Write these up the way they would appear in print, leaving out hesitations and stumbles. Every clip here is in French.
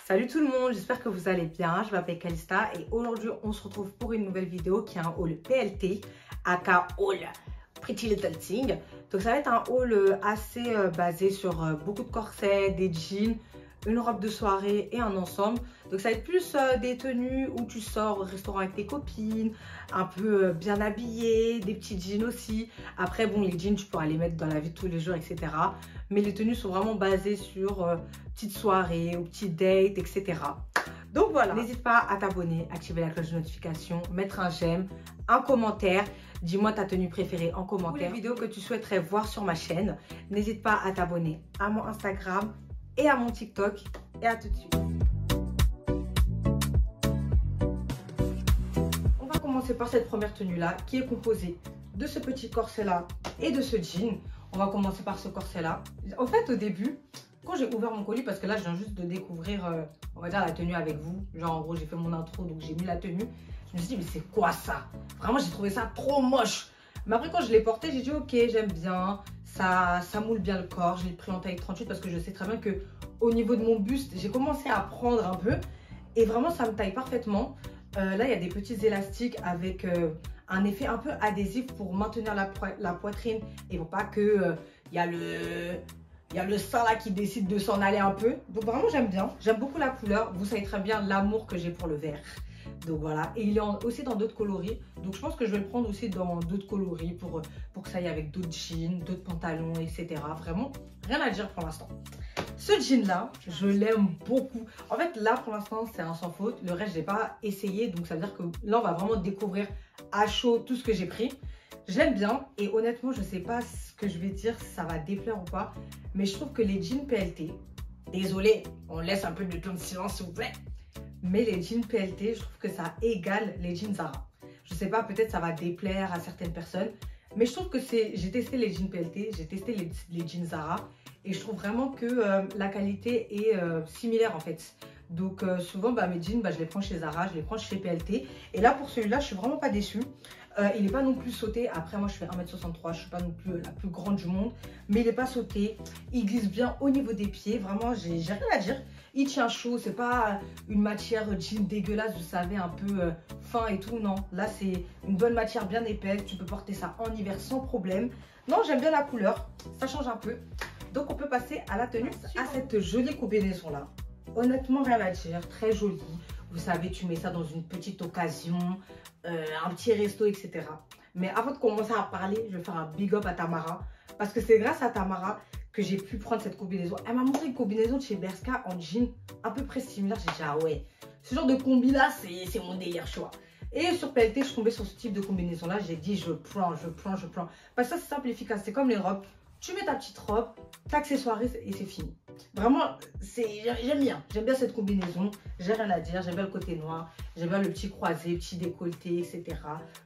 Salut tout le monde, j'espère que vous allez bien. Je m'appelle Calista et aujourd'hui on se retrouve pour une nouvelle vidéo qui est un haul PLT, aka haul Pretty Little Thing. Donc ça va être un haul assez basé sur beaucoup de corsets, des jeans, une robe de soirée et un ensemble. Donc ça va être plus des tenues où tu sors au restaurant avec tes copines, un peu bien habillé, des petits jeans aussi. Après bon, les jeans tu pourras les mettre dans la vie de tous les jours, etc. Mais les tenues sont vraiment basées sur petites soirées ou petites dates, etc. Donc voilà, n'hésite pas à t'abonner, activer la cloche de notification, mettre un j'aime, un commentaire. Dis-moi ta tenue préférée en commentaire. Pour les vidéos que tu souhaiterais voir sur ma chaîne, n'hésite pas à t'abonner à mon Instagram et à mon TikTok. Et à tout de suite. On va commencer par cette première tenue-là qui est composée de ce petit corset-là et de ce jean. On va commencer par ce corset-là. En fait, au début, quand j'ai ouvert mon colis, parce que là, je viens juste de découvrir, on va dire, la tenue avec vous. Genre, en gros, j'ai fait mon intro, donc j'ai mis la tenue. Je me suis dit, mais c'est quoi ça? Vraiment, j'ai trouvé ça trop moche. Mais après, quand je l'ai porté, j'ai dit, ok, j'aime bien. Ça moule bien le corps. Je l'ai pris en taille 38 parce que je sais très bien que au niveau de mon buste, j'ai commencé à prendre un peu. Et vraiment, ça me taille parfaitement. Là, il y a des petits élastiques avec un effet un peu adhésif pour maintenir la poitrine et pour pas que il y a le sein là qui décide de s'en aller un peu. Donc vraiment, j'aime bien. J'aime beaucoup la couleur. Vous savez très bien l'amour que j'ai pour le vert. Donc voilà. Et il est aussi dans d'autres coloris. Donc je pense que je vais le prendre aussi dans d'autres coloris pour que ça aille avec d'autres jeans, d'autres pantalons, etc. Vraiment, rien à dire pour l'instant. Ce jean là, je l'aime beaucoup. En fait là pour l'instant c'est un sans faute. Le reste je n'ai pas essayé. Donc ça veut dire que là on va vraiment découvrir à chaud tout ce que j'ai pris. J'aime bien et honnêtement je ne sais pas ce que je vais dire, si ça va déplaire ou pas. Mais je trouve que les jeans PLT, désolé, on laisse un peu de temps de silence s'il vous plaît. Mais les jeans PLT, je trouve que ça égale les jeans Zara. Je ne sais pas, peut-être ça va déplaire à certaines personnes. Mais je trouve que j'ai testé les jeans PLT, j'ai testé les jeans Zara. Et je trouve vraiment que la qualité est similaire en fait. Donc souvent mes jeans, je les prends chez Zara, je les prends chez PLT. Et là pour celui-là, je suis vraiment pas déçue. Il n'est pas non plus sauté. Après moi je fais 1m63, je suis pas non plus la plus grande du monde. Mais il n'est pas sauté. Il glisse bien au niveau des pieds. Vraiment, j'ai rien à dire. Il tient chaud, c'est pas une matière jean dégueulasse, vous savez, un peu fin et tout. Non, là c'est une bonne matière bien épaisse. Tu peux porter ça en hiver sans problème. Non, j'aime bien la couleur. Ça change un peu. Donc on peut passer à la tenue, à cette jolie combinaison là. Honnêtement rien à dire, très jolie. Vous savez, tu mets ça dans une petite occasion, un petit resto, etc. Mais avant de commencer à parler, je vais faire un big up à Tamara. Parce que c'est grâce à Tamara que j'ai pu prendre cette combinaison. Elle m'a montré une combinaison de chez Bershka en jean à peu près similaire. J'ai dit ah ouais, ce genre de combi là c'est mon délire, tu vois. Et sur PLT, je suis tombée sur ce type de combinaison là. J'ai dit je prends. Parce que ça c'est simple et efficace, c'est comme les robes. Tu mets ta petite robe, t'accessoirise et c'est fini. Vraiment, j'aime bien cette combinaison. J'ai rien à dire, j'aime bien le côté noir, j'aime bien le petit croisé, petit décolleté, etc.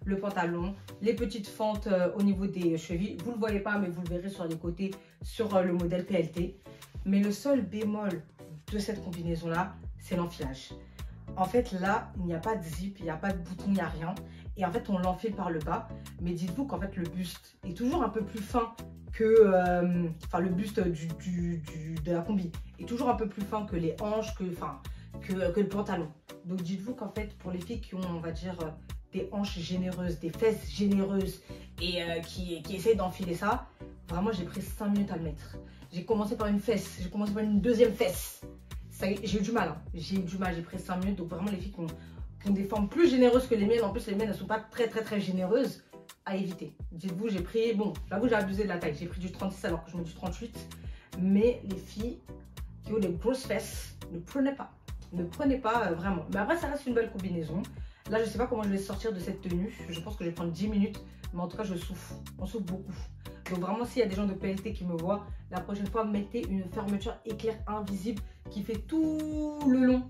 Le pantalon, les petites fentes au niveau des chevilles. Vous ne le voyez pas, mais vous le verrez sur les côtés, sur le modèle PLT. Mais le seul bémol de cette combinaison-là, c'est l'enfilage. En fait, là, il n'y a pas de zip, il n'y a pas de bouton, il n'y a rien. Et en fait, on l'enfile par le bas. Mais dites-vous qu'en fait, le buste est toujours un peu plus fin que le buste de la combi est toujours un peu plus fin que les hanches, que le pantalon. Donc dites-vous qu'en fait pour les filles qui ont, on va dire, des hanches généreuses, des fesses généreuses et qui essayent d'enfiler ça, vraiment j'ai pris 5 minutes à le mettre. J'ai commencé par une fesse, j'ai commencé par une deuxième fesse. J'ai eu du mal, hein. J'ai pris 5 minutes. Donc vraiment les filles qui ont des formes plus généreuses que les miennes, en plus les miennes elles sont pas très généreuses, à éviter. Dites-vous, j'ai pris, bon, j'avoue j'ai abusé de la taille, j'ai pris du 36 alors que je mets du 38, mais les filles qui ont des grosses fesses, ne prenez pas vraiment. Mais après ça reste une belle combinaison. Là je sais pas comment je vais sortir de cette tenue, je pense que je vais prendre 10 minutes, mais en tout cas je souffre, on souffre beaucoup. Donc vraiment s'il y a des gens de PLT qui me voient, la prochaine fois mettez une fermeture éclair invisible qui fait tout le long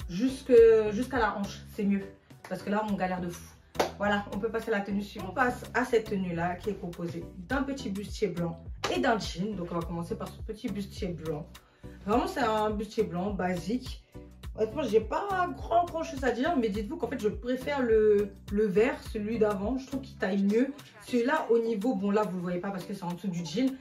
jusqu'à la hanche, c'est mieux, parce que là on galère de fou. Voilà, on peut passer à la tenue suivante. On passe à cette tenue-là qui est composée d'un petit bustier blanc et d'un jean. Donc on va commencer par ce petit bustier blanc. Vraiment, c'est un bustier blanc basique. Honnêtement, j'ai pas grand chose à dire, mais dites-vous qu'en fait, je préfère le vert, celui d'avant. Je trouve qu'il taille mieux. Celui-là, au niveau, bon là, vous le voyez pas parce que c'est en dessous du jean.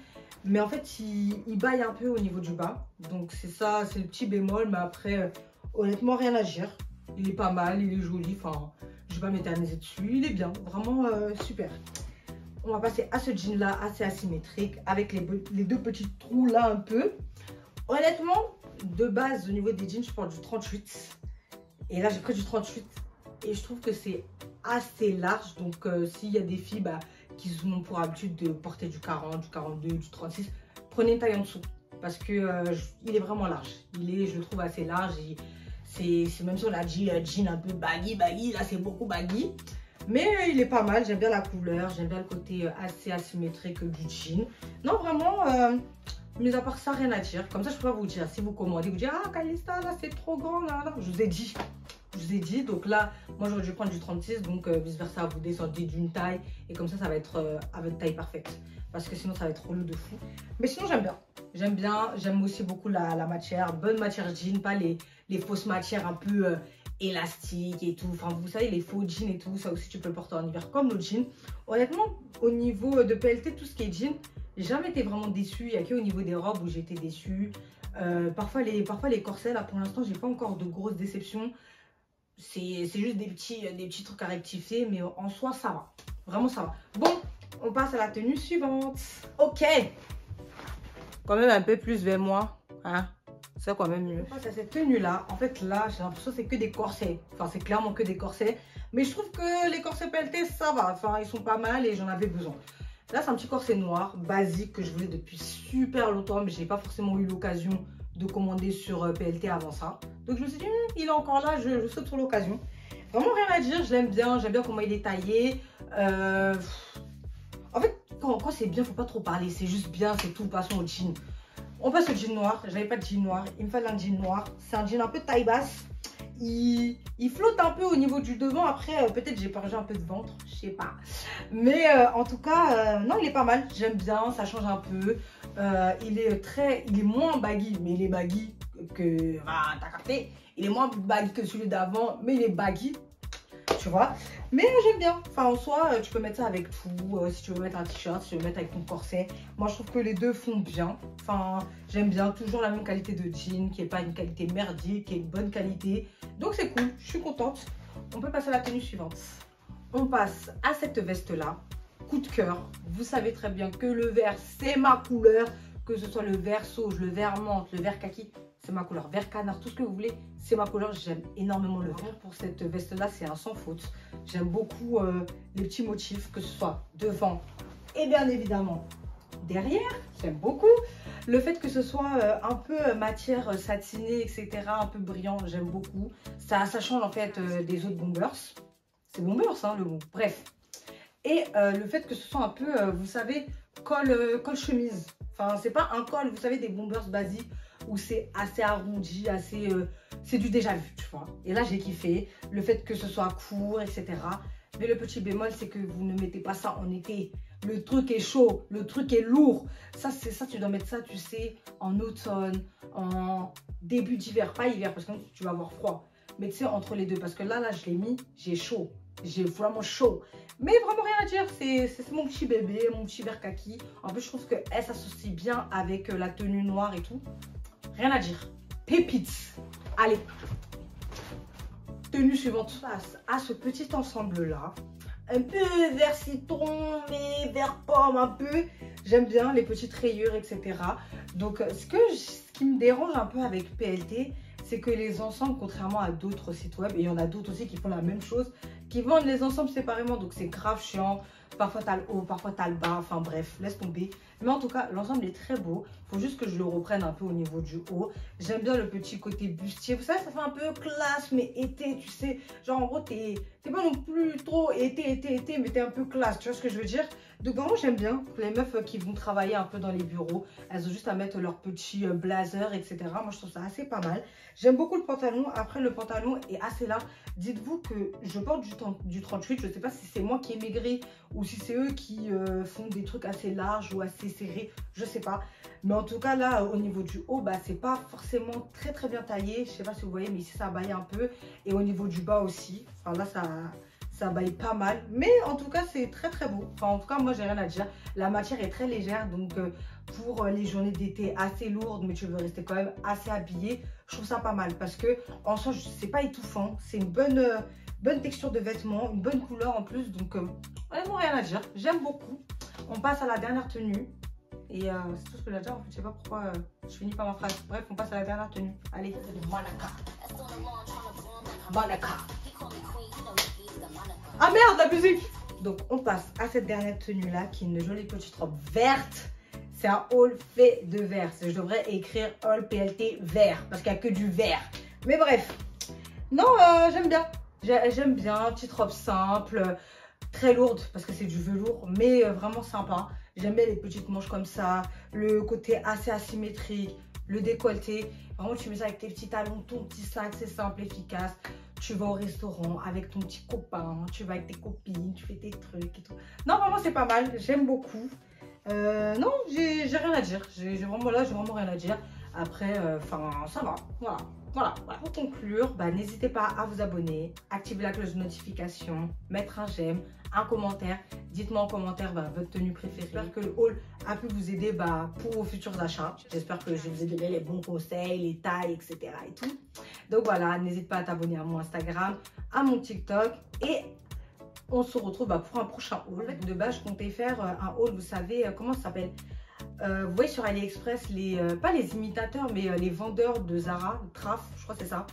Mais en fait, il baille un peu au niveau du bas. Donc c'est ça, c'est le petit bémol. Mais après, Honnêtement, rien à dire. Il est pas mal, il est joli. Enfin, je vais pas m'éterniser dessus. Il est bien, vraiment super. On va passer à ce jean là, assez asymétrique, avec les deux petits trous là un peu. Honnêtement, de base, au niveau des jeans, je porte du 38. Et là, j'ai pris du 38. Et je trouve que c'est assez large. Donc, s'il y a des filles qui ont pour habitude de porter du 40, du 42, du 36, prenez une taille en dessous. Parce que il est vraiment large. Il est, je le trouve, assez large. C'est même si on a dit jean un peu baggy, là, c'est beaucoup baggy. Mais il est pas mal. J'aime bien la couleur. J'aime bien le côté assez asymétrique du jean. Non, vraiment... mais à part ça, rien à dire. Comme ça, je peux pas vous dire. Si vous commandez, vous dites ah, Calista, là, c'est trop grand. Là, là. Je vous ai dit. Je vous ai dit. Donc là, moi, j'aurais dû prendre du 36. Donc, vice versa, vous descendez d'une taille. Et comme ça va être à votre taille parfaite. Parce que sinon, ça va être relou de fou. Mais sinon, j'aime bien. J'aime bien. J'aime aussi beaucoup la matière. Bonne matière jean. Pas les fausses matières un peu élastiques et tout. Enfin, vous savez, les faux jeans et tout. Ça aussi, tu peux le porter en hiver comme nos jeans. Honnêtement, au niveau de PLT, tout ce qui est jean, j'ai jamais été vraiment déçue. Il n'y a qu'au niveau des robes où j'ai été déçue. Parfois les corsets, là, pour l'instant, j'ai pas encore de grosses déceptions. C'est juste des petits trucs à rectifier. Mais en soi, ça va. Vraiment, ça va. Bon, on passe à la tenue suivante. Ok. Quand même un peu plus vers moi. Hein. C'est quand même mieux. On passe à cette tenue-là. En fait, là, j'ai l'impression que c'est que des corsets. Enfin, c'est clairement que des corsets. Mais je trouve que les corsets PLT, ça va. Enfin, ils sont pas mal et j'en avais besoin. Là, c'est un petit corset noir, basique, que je voulais depuis super longtemps. Mais je n'ai pas forcément eu l'occasion de commander sur PLT avant ça. Donc, je me suis dit, il est encore là, je saute sur l'occasion. Vraiment rien à dire, je l'aime bien. J'aime bien comment il est taillé. En fait, quand c'est bien, faut pas trop parler. C'est juste bien, c'est tout. Passons au jean. On passe au jean noir. J'avais pas de jean noir. Il me fallait un jean noir. C'est un jean un peu taille basse. Il flotte un peu au niveau du devant. Après, peut-être j'ai perdu un peu de ventre. Je sais pas. Mais en tout cas, non, il est pas mal. J'aime bien. Ça change un peu. Il est moins baggy. Mais il est baggy que... t'as capté. Il est moins baggy que celui d'avant. Mais il est baggy. Tu vois, mais j'aime bien. Enfin, en soi, tu peux mettre ça avec tout. Si tu veux mettre un t-shirt, si tu veux mettre avec ton corset. Moi, je trouve que les deux font bien. Enfin, j'aime bien. Toujours la même qualité de jean, qui n'est pas une qualité merdique, qui est une bonne qualité. Donc, c'est cool. Je suis contente. On peut passer à la tenue suivante. On passe à cette veste-là. Coup de cœur. Vous savez très bien que le vert, c'est ma couleur. Que ce soit le vert sauge, le vert menthe, le vert kaki. C'est ma couleur, vert canard, tout ce que vous voulez, c'est ma couleur. J'aime énormément le vert. Pour cette veste-là, c'est un sans faute. J'aime beaucoup les petits motifs, que ce soit devant et bien évidemment derrière. J'aime beaucoup. Le fait que ce soit un peu matière satinée, etc., un peu brillant, j'aime beaucoup. Ça change en fait des autres bombers. C'est bombers, hein, le mot. Bref. Et le fait que ce soit un peu, vous savez, col chemise. Enfin, c'est pas un col, vous savez, des bombers basiques où c'est assez arrondi, assez... c'est du déjà vu, tu vois. Et là, j'ai kiffé. Le fait que ce soit court, etc. Mais le petit bémol, c'est que vous ne mettez pas ça en été. Le truc est chaud, le truc est lourd. Ça, c'est ça, tu dois mettre ça, tu sais, en automne, en début d'hiver. Pas hiver, parce que tu vas avoir froid. Mais tu sais, entre les deux. Parce que là, je l'ai mis, j'ai chaud. J'ai vraiment chaud. Mais vraiment rien à dire. C'est mon petit bébé, mon petit vert kaki. En plus, je trouve qu'elle s'associe bien avec la tenue noire et tout. Rien à dire. Pépites. Allez. Tenue suivante. On passe à ce petit ensemble-là. Un peu vert citron, mais vert pomme un peu. J'aime bien les petites rayures, etc. Donc, ce qui me dérange un peu avec PLT, c'est que les ensembles, contrairement à d'autres sites web, et il y en a d'autres aussi qui font la même chose, qui vendent les ensembles séparément. Donc, c'est grave chiant. Parfois, tu as le haut, parfois, tu as le bas. Enfin, bref, laisse tomber. Mais en tout cas, l'ensemble est très beau. Il faut juste que je le reprenne un peu au niveau du haut. J'aime bien le petit côté bustier. Vous savez, ça fait un peu classe, mais été, tu sais. Genre, en gros, t'es pas non plus trop été, mais t'es un peu classe. Tu vois ce que je veux dire? Donc, vraiment, j'aime bien. Les meufs qui vont travailler un peu dans les bureaux, elles ont juste à mettre leur petit blazer, etc. Moi, je trouve ça assez pas mal. J'aime beaucoup le pantalon. Après, le pantalon est assez large. Dites-vous que je porte du 38. Je ne sais pas si c'est moi qui ai maigri ou si c'est eux qui font des trucs assez larges ou assez serrés. Je sais pas. Mais en tout cas, là, au niveau du haut, bah, c'est pas forcément très bien taillé. Je sais pas si vous voyez, mais ici, ça baille un peu. Et au niveau du bas aussi. Enfin, là, ça baille pas mal. Mais en tout cas, c'est très beau. Enfin, en tout cas, moi, j'ai rien à dire. La matière est très légère. Donc, pour les journées d'été assez lourdes, mais tu veux rester quand même assez habillé, je trouve ça pas mal parce que en soi, c'est pas étouffant. C'est une bonne texture de vêtement, une bonne couleur en plus. Donc, honnêtement, rien à dire. J'aime beaucoup. On passe à la dernière tenue. Et c'est tout ce que j'ai à dire. En fait, je sais pas pourquoi je finis par ma phrase. Bref, on passe à la dernière tenue. Allez, c'est de Monaca. Monaca. Ah merde, la musique! Donc, on passe à cette dernière tenue-là qui est une jolie petite robe verte. C'est un haul fait de vert. Je devrais écrire haul PLT vert parce qu'il n'y a que du vert. Mais bref, non, j'aime bien. J'aime bien, petite robe simple, très lourde parce que c'est du velours, mais vraiment sympa. J'aime bien les petites manches comme ça, le côté assez asymétrique, le décolleté. Vraiment, tu mets ça avec tes petits talons, ton petit sac, c'est simple, efficace. Tu vas au restaurant avec ton petit copain, tu vas avec tes copines, tu fais tes trucs et tout. Non, vraiment, c'est pas mal. J'aime beaucoup. Non, j'ai rien à dire. J'ai vraiment rien à dire. Après, enfin, ça va. Voilà. Pour conclure, bah, n'hésitez pas à vous abonner, activer la cloche de notification, mettre un j'aime, un commentaire. Dites-moi en commentaire votre tenue préférée. J'espère que le haul a pu vous aider pour vos futurs achats. J'espère que je vous ai donné les bons conseils, les tailles, etc. et tout. Donc voilà, n'hésite pas à t'abonner à mon Instagram, à mon TikTok et on se retrouve pour un prochain haul. De base, je comptais faire un haul, vous savez, comment ça s'appelle? Vous voyez sur AliExpress, pas les imitateurs, mais les vendeurs de Zara, Traf, je crois que c'est ça.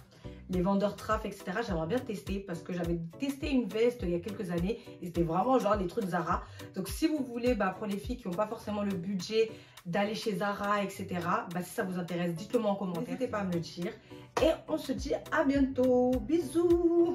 Les vendeurs Traf, etc. J'aimerais bien tester parce que j'avais testé une veste il y a quelques années et c'était vraiment genre des trucs Zara. Donc si vous voulez, pour les filles qui n'ont pas forcément le budget d'aller chez Zara, etc. Si ça vous intéresse, dites-le moi en commentaire. N'hésitez pas à me le dire. Et on se dit à bientôt. Bisous!